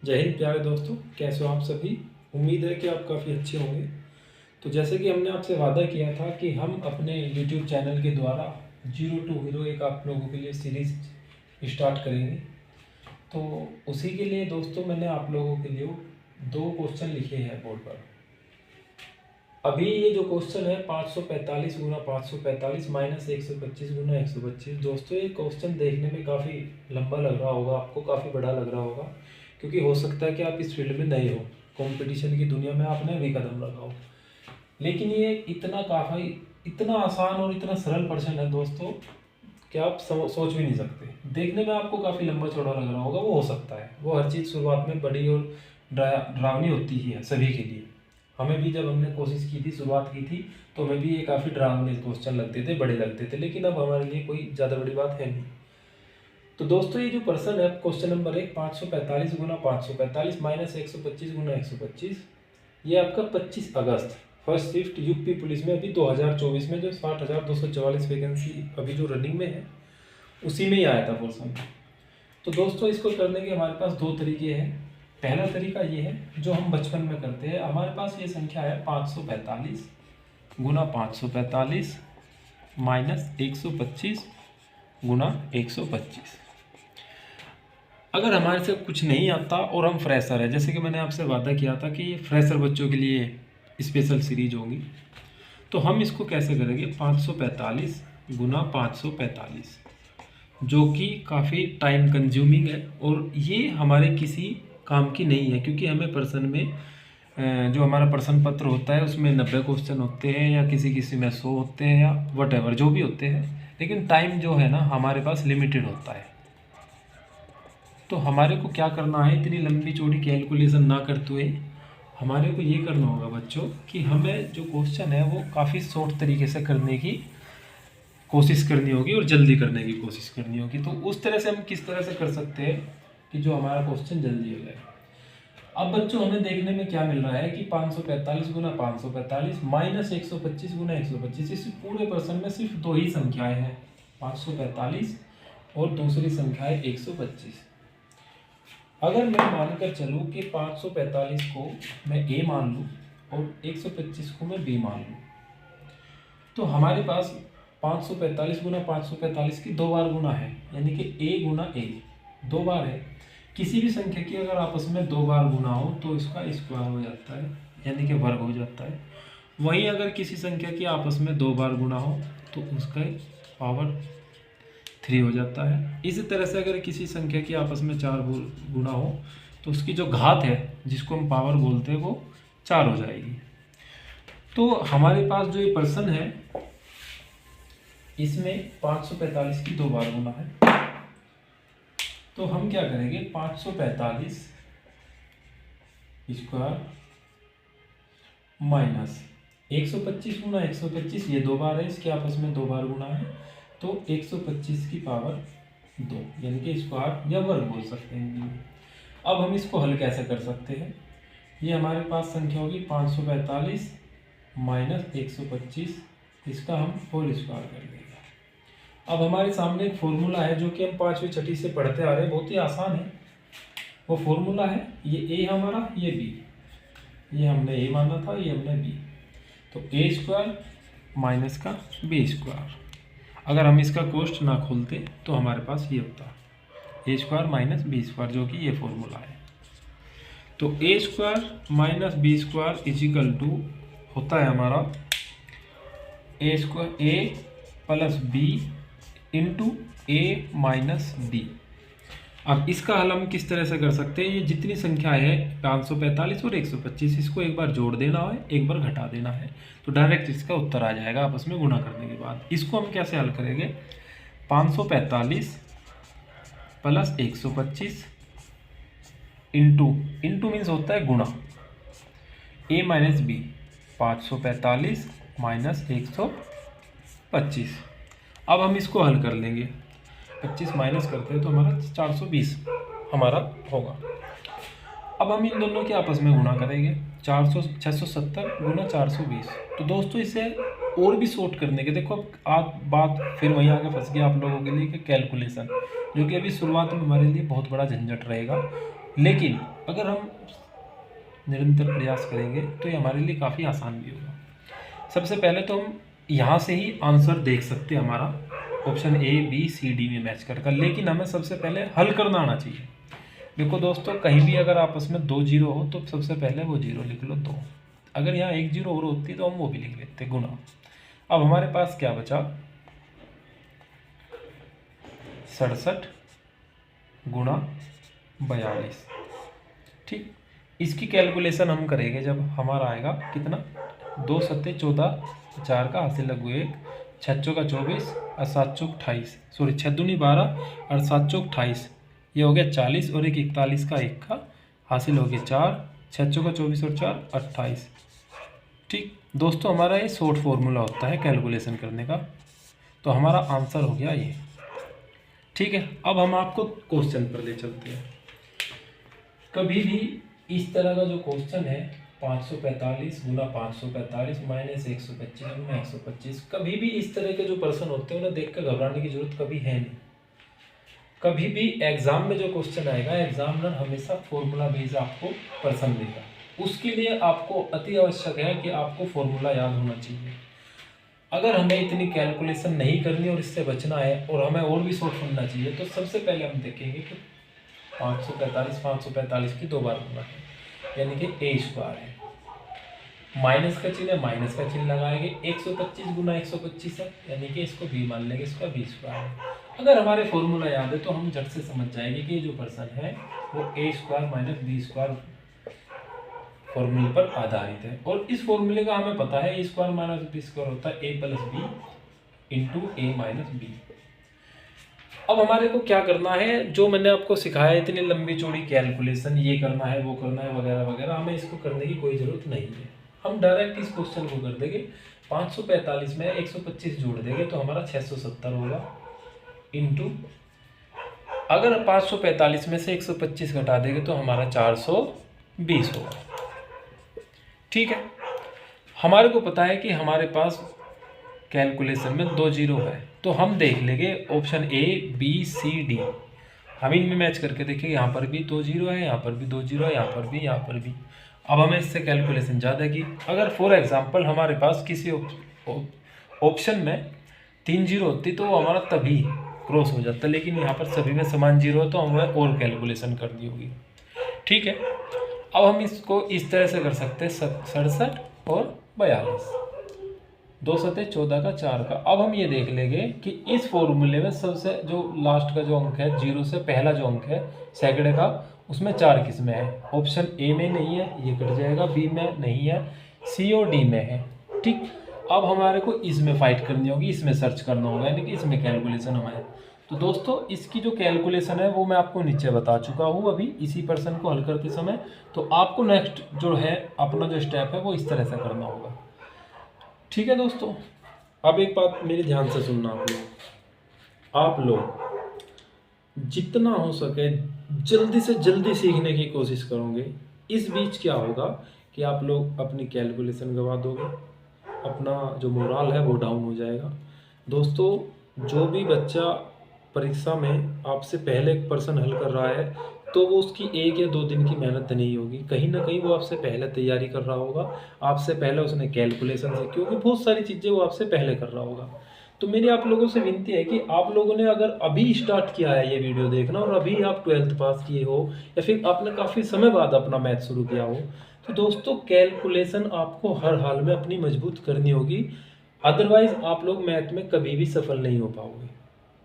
जय हिंद प्यारे दोस्तों, कैसे हो आप सभी। उम्मीद है कि आप काफ़ी अच्छे होंगे। तो जैसे कि हमने आपसे वादा किया था कि हम अपने YouTube चैनल के द्वारा जीरो टू हीरो एक आप लोगों के लिए सीरीज़ स्टार्ट करेंगे। तो उसी के लिए दोस्तों मैंने आप लोगों के लिए 2 क्वेश्चन लिखे हैं बोर्ड पर। अभी ये जो क्वेश्चन है 545 गुना 545 माइनस 125 गुना 125। दोस्तों ये क्वेश्चन देखने में काफ़ी लंबा लग रहा होगा, आपको काफ़ी बड़ा लग रहा होगा, क्योंकि हो सकता है कि आप इस फील्ड में नए हो, कंपटीशन की दुनिया में आपने अभी कदम लगाओ। लेकिन ये इतना आसान और इतना सरल प्रश्न है दोस्तों कि आप सोच भी नहीं सकते। देखने में आपको काफ़ी लंबा चौड़ा लग रहा होगा, वो हो सकता है, वो हर चीज़ शुरुआत में बड़ी और डरावनी होती ही है सभी के लिए। हमें भी जब हमने कोशिश की थी, शुरुआत की थी, तो हमें भी ये काफ़ी डरावने क्वेश्चन लगते थे, बड़े लगते थे, लेकिन अब हमारे लिए कोई ज़्यादा बड़ी बात है नहीं। तो दोस्तों ये जो प्रश्न है क्वेश्चन नंबर 1, 545 गुना 545 माइनस 125 गुना 125, ये आपका 25 अगस्त फर्स्ट शिफ्ट यूपी पुलिस में अभी 2024 में जो 60,244 वैकेंसी अभी जो रनिंग में है, उसी में ही आया था क्वेश्चन। तो दोस्तों इसको करने के हमारे पास 2 तरीके हैं। पहला तरीका ये है जो हम बचपन में करते हैं। हमारे पास ये संख्या है 545 गुना 545 माइनस 125 गुना 125। अगर हमारे से कुछ नहीं आता और हम फ्रेशर है, जैसे कि मैंने आपसे वादा किया था कि ये फ्रेशर बच्चों के लिए स्पेशल सीरीज होगी, तो हम इसको कैसे करेंगे 545 गुना 545, जो कि काफ़ी टाइम कंज्यूमिंग है और ये हमारे किसी काम की नहीं है, क्योंकि हमें प्रश्न में जो हमारा प्रश्न पत्र होता है उसमें 90 क्वेश्चन होते हैं या किसी किसी में 100 होते हैं या वट जो भी होते हैं, लेकिन टाइम जो है ना हमारे पास लिमिटेड होता है। तो हमारे को क्या करना है, इतनी लंबी चौड़ी कैलकुलेशन ना करते हुए हमारे को ये करना होगा बच्चों कि हमें जो क्वेश्चन है वो काफ़ी शॉर्ट तरीके से करने की कोशिश करनी होगी और जल्दी करने की कोशिश करनी होगी। तो उस तरह से हम किस तरह से कर सकते हैं कि जो हमारा क्वेश्चन जल्दी हो जाए। अब बच्चों हमें देखने में क्या मिल रहा है कि 545 गुना 545 माइनस 125 गुना 125। इस पूरे प्रश्न में सिर्फ 2 ही संख्याएं हैं, 545 और दूसरी संख्या है 125। अगर मैं मानकर चलूँ कि 545 को मैं a मान लूँ और 125 को मैं b मान लूँ, तो हमारे पास 545 गुना 545 की 2 बार गुना है, यानी कि a गुना a 2 बार है। किसी भी संख्या की अगर आपस में 2 बार गुना हो तो इसका स्क्वायर हो जाता है, यानी कि वर्ग हो जाता है। वहीं अगर किसी संख्या की आपस में 2 बार गुना हो तो उसका पावर 3 हो जाता है। इसी तरह से अगर किसी संख्या की आपस में 4 गुना हो तो उसकी जो घात है, जिसको हम पावर बोलते हैं, वो 4 हो जाएगी। तो हमारे पास जो ये प्रश्न है इसमें 545 की 2 बार गुना है, तो हम क्या करेंगे 545 स्क्वायर माइनस 125 गुना 125, ये 2 बार है, इसके आपस में 2 बार गुना है, तो 125 की पावर 2, यानी कि स्क्वायर या वर्ग बोल सकते हैं। अब हम इसको हल कैसे कर सकते हैं, ये हमारे पास संख्या होगी 545 माइनस 125, इसका हम होल स्क्वायर कर लेंगे। अब हमारे सामने एक फॉर्मूला है जो कि हम 5वीं छठी से पढ़ते आ रहे हैं, बहुत ही आसान है। वो फॉर्मूला है, ये a हमारा, ये b, ये हमने a माना था, ये हमने b, तो a स्क्वायर माइनस का b स्क्वायर। अगर हम इसका कोष्ठ ना खोलते तो हमारे पास ये होता a square minus b square, जो कि ये फॉर्मूला है। तो a square minus b square equal to होता है हमारा a square a plus b into a minus b। अब इसका हल हम किस तरह से कर सकते हैं, ये जितनी संख्या है 545 और 125, इसको एक बार जोड़ देना है, एक बार घटा देना है, तो डायरेक्ट इसका उत्तर आ जाएगा आपस में गुणा करने के बाद। इसको हम कैसे हल करेंगे, 545 प्लस 125 इंटू मीन्स होता है गुणा, a माइनस बी, 545 माइनस 125। अब हम इसको हल कर लेंगे, 25 माइनस करते हैं तो हमारा 420 हमारा होगा। अब हम इन दोनों के आपस में गुणा करेंगे, 670 गुना 420। तो दोस्तों इसे और भी शॉर्ट करने के, देखो आप बात फिर वहीं आगे फंस गया आप लोगों के लिए कि कैलकुलेशन, जो कि अभी शुरुआत में हमारे लिए बहुत बड़ा झंझट रहेगा लेकिन अगर हम निरंतर प्रयास करेंगे तो ये हमारे लिए काफ़ी आसान भी होगा। सबसे पहले तो हम यहाँ से ही आंसर देख सकते हैं हमारा option A B C D में मैच कर, लेकिन हमें सबसे पहले हल करना आना चाहिए। देखो दोस्तों, कहीं भी अगर आपस में 2 जीरो हो तो सबसे पहले वो जीरो लिख लो 2। अगर यहाँ 1 जीरो और होती तो हम वो भी लिख लेते गुना। अब हमारे पास क्या बचा, 67 गुणा 42। ठीक, इसकी कैलकुलेशन हम करेंगे जब हमारा आएगा कितना, 2 सत्ते 14, 4 का हासिल लगू 1, 6 चौका 24 और 7 चौक 28, सॉरी 6 दूनी 12 और 7 चौक 28, ये हो गया 40 और एक 41 का 1 का हासिल हो गया 4, 6 चौका 24 और 4 28। ठीक दोस्तों, हमारा ये शॉर्ट फॉर्मूला होता है कैलकुलेशन करने का, तो हमारा आंसर हो गया ये। ठीक है, अब हम आपको क्वेश्चन पर ले चलते हैं। कभी भी इस तरह का जो क्वेश्चन है 545 गुना 545 माइनस 125 गुना 125, कभी भी इस तरह के जो पर्सन होते हैं उन्हें देखकर घबराने की जरूरत कभी है नहीं। कभी भी एग्जाम में जो क्वेश्चन आएगा, एग्जामिनर हमेशा फॉर्मूला बेस्ड आपको पर्सन देगा। उसके लिए आपको अति आवश्यक है कि आपको फॉर्मूला याद होना चाहिए। अगर हमें इतनी कैलकुलेशन नहीं करनी और इससे बचना है और हमें और भी शॉर्ट करना चाहिए, तो सबसे पहले हम देखेंगे कि 545 की 2 बार गुना है, यानी कि ए स्क्वायर है। माइनस का चिन्ह है, माइनस का चिन्ह लगाएंगे। 125 गुना 125 है, यानी कि इसको बी मान लेंगे, इसका बी स्क्वायर है। अगर हमारे फॉर्मूला याद है तो हम झट से समझ जाएंगे कि जो पर्सन है वो ए स्क्वायर माइनस बी स्क्वायर फॉर्मूले पर आधारित है। और इस फॉर्मूले का हमें पता है, ए स्क्वायर माइनस बी स्क्वायर होता है ए प्लस बी इंटू ए माइनस बी। अब हमारे को क्या करना है, जो मैंने आपको सिखाया इतनी लंबी चौड़ी कैलकुलेशन, ये करना है वो करना है वगैरह वगैरह, हमें इसको करने की कोई ज़रूरत नहीं है। हम डायरेक्ट इस क्वेश्चन को कर देंगे, 545 में 125 जोड़ देंगे तो हमारा 670 होगा, इंटू अगर 545 में से 125 घटा देंगे तो हमारा 420 होगा। ठीक है, हमारे को पता है कि हमारे पास कैलकुलेशन में 2 जीरो है, तो हम देख लेंगे option A B C D, हम इनमें मैच करके देखेंगे। यहाँ पर भी 2 जीरो है, यहाँ पर भी 2 जीरो है, यहाँ पर भी, यहाँ पर भी। अब हमें इससे कैलकुलेशन ज़्यादा की, अगर फॉर एग्जांपल हमारे पास किसी ऑप्शन में 3 जीरो होती तो वो हमारा तभी क्रॉस हो जाता, लेकिन यहाँ पर सभी में समान जीरो है तो हमें और कैलकुलेशन करनी होगी। ठीक है, अब हम इसको इस तरह से कर सकते हैं, 67 और 42, 2 सत्ते 14 का 4 का। अब हम ये देख लेंगे कि इस फॉर्मूले में सबसे जो लास्ट का जो अंक है, जीरो से पहला जो अंक है सैकड़े का, उसमें 4 किस में है। ऑप्शन ए में नहीं है, ये कट जाएगा, बी में नहीं है, सी और डी में है। ठीक, अब हमारे को इसमें फाइट करनी होगी, इसमें सर्च करना होगा, यानी कि इसमें कैलकुलेशन हमारे। तो दोस्तों, इसकी जो कैलकुलेशन है वो मैं आपको नीचे बता चुका हूँ अभी इसी पर्सन को हल करते समय। तो आपको नेक्स्ट जो है अपना जो स्टेप है वो इस तरह से करना होगा। ठीक है दोस्तों, अब एक बात मेरे ध्यान से सुनना आप लोग जितना हो सके जल्दी से जल्दी सीखने की कोशिश करोगे। इस बीच क्या होगा कि आप लोग अपनी कैलकुलेशन गवा दोगे, अपना जो मोराल है वो डाउन हो जाएगा। दोस्तों, जो भी बच्चा परीक्षा में आपसे पहले एक पर्सन हल कर रहा है तो वो उसकी 1 या 2 दिन की मेहनत नहीं होगी, कहीं ना कहीं वो आपसे पहले तैयारी कर रहा होगा, आपसे पहले उसने कैलकुलेशन सीखी होगी, बहुत सारी चीज़ें वो आपसे पहले कर रहा होगा। तो मेरी आप लोगों से विनती है कि आप लोगों ने अगर अभी स्टार्ट किया है ये वीडियो देखना और अभी आप 12th पास किए हो या फिर आपने काफ़ी समय बाद अपना मैथ शुरू किया हो, तो दोस्तों कैलकुलेशन आपको हर हाल में अपनी मजबूत करनी होगी, अदरवाइज आप लोग मैथ में कभी भी सफल नहीं हो पाओगे।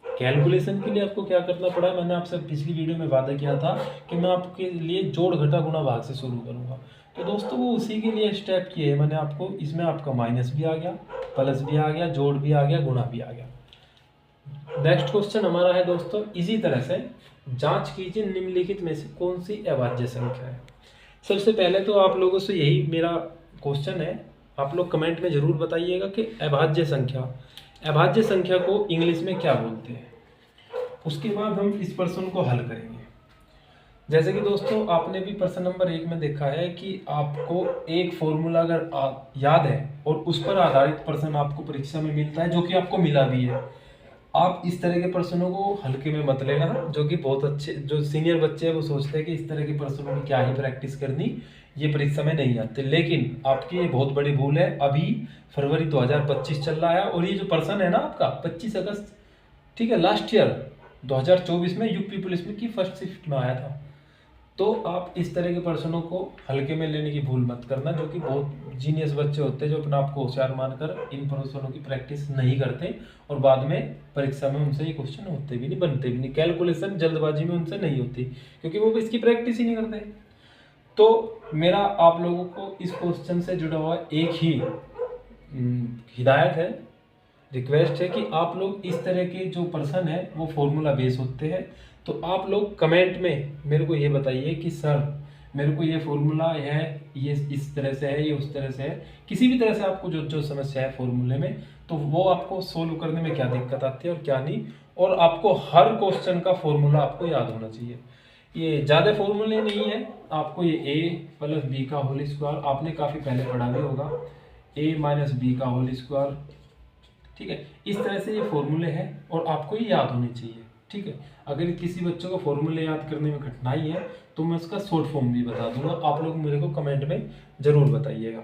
कैलकुलेशन के लिए आपको क्या करना पड़ा, मैंने आपसे पिछली वीडियो में वादा किया था कि मैं आपके लिए जोड़ घटा गुणा भाग से शुरू करूंगा। तो दोस्तों वो उसी के लिए स्टेप किए मैंने आपको। इसमें आपका माइनस भी आ गया, प्लस भी आ गया, जोड़ भी आ गया, गुणा भी आ गया। नेक्स्ट क्वेश्चन हमारा है दोस्तों इसी तरह से, जांच कीजिए निम्नलिखित में से कौन सी अभाज्य संख्या है। सबसे पहले तो आप लोगों से यही मेरा क्वेश्चन है, आप लोग कमेंट में जरूर बताइएगा कि अभाज्य संख्या को इंग्लिश में क्या बोलते हैं। उसके बाद हम इस प्रश्न को हल करेंगे। जैसे कि दोस्तों आपने भी प्रश्न नंबर 1 में देखा है कि आपको एक फॉर्मूला अगर याद है और उस पर आधारित प्रश्न आपको परीक्षा में मिलता है, जो कि आपको मिला भी है, आप इस तरह के प्रश्नों को हल्के में मत लेना, जो कि बहुत अच्छे जो सीनियर बच्चे हैं वो सोचते हैं कि इस तरह के प्रश्नों की क्या ही प्रैक्टिस करनी, ये परीक्षा में नहीं आते। लेकिन आपकी ये बहुत बड़ी भूल है। अभी फरवरी 2025 चल रहा है और ये जो प्रश्न है ना आपका 25 अगस्त, ठीक है, लास्ट ईयर 2024 में यूपी पुलिस में की फर्स्ट शिफ्ट में आया था। तो आप इस तरह के प्रश्नों को हल्के में लेने की भूल मत करना, जो कि बहुत जीनियस बच्चे होते हैं जो अपने आप को होशियार मानकर इन प्रश्नों की प्रैक्टिस नहीं करते और बाद में परीक्षा में उनसे ये क्वेश्चन होते भी नहीं, बनते भी नहीं। कैलकुलेशन जल्दबाजी में उनसे नहीं होती क्योंकि वो इसकी प्रैक्टिस ही नहीं करते। तो मेरा आप लोगों को इस क्वेश्चन से जुड़ा हुआ एक ही हिदायत है, रिक्वेस्ट है कि आप लोग इस तरह के जो प्रश्न है वो फॉर्मूला बेस होते हैं। तो आप लोग कमेंट में मेरे को ये बताइए कि सर मेरे को ये फॉर्मूला है, ये इस तरह से है, ये उस तरह से है, किसी भी तरह से आपको जो जो समस्या है फॉर्मूले में, तो वो आपको सोल्व करने में क्या दिक्कत आती है और क्या नहीं। और आपको हर क्वेश्चन का फॉर्मूला आपको याद होना चाहिए। ये ज़्यादा फॉर्मूले नहीं है, आपको ये a प्लस बी का होल स्क्वायर आपने काफ़ी पहले पढ़ा भी होगा, a माइनस बी का होल स्क्वायर, ठीक है, इस तरह से ये फॉर्मूले हैं और आपको ये याद होने चाहिए। ठीक है, अगर किसी बच्चों को फॉर्मूले याद करने में कठिनाई है तो मैं उसका शॉर्ट फॉर्म भी बता दूंगा, आप लोग मेरे को कमेंट में ज़रूर बताइएगा।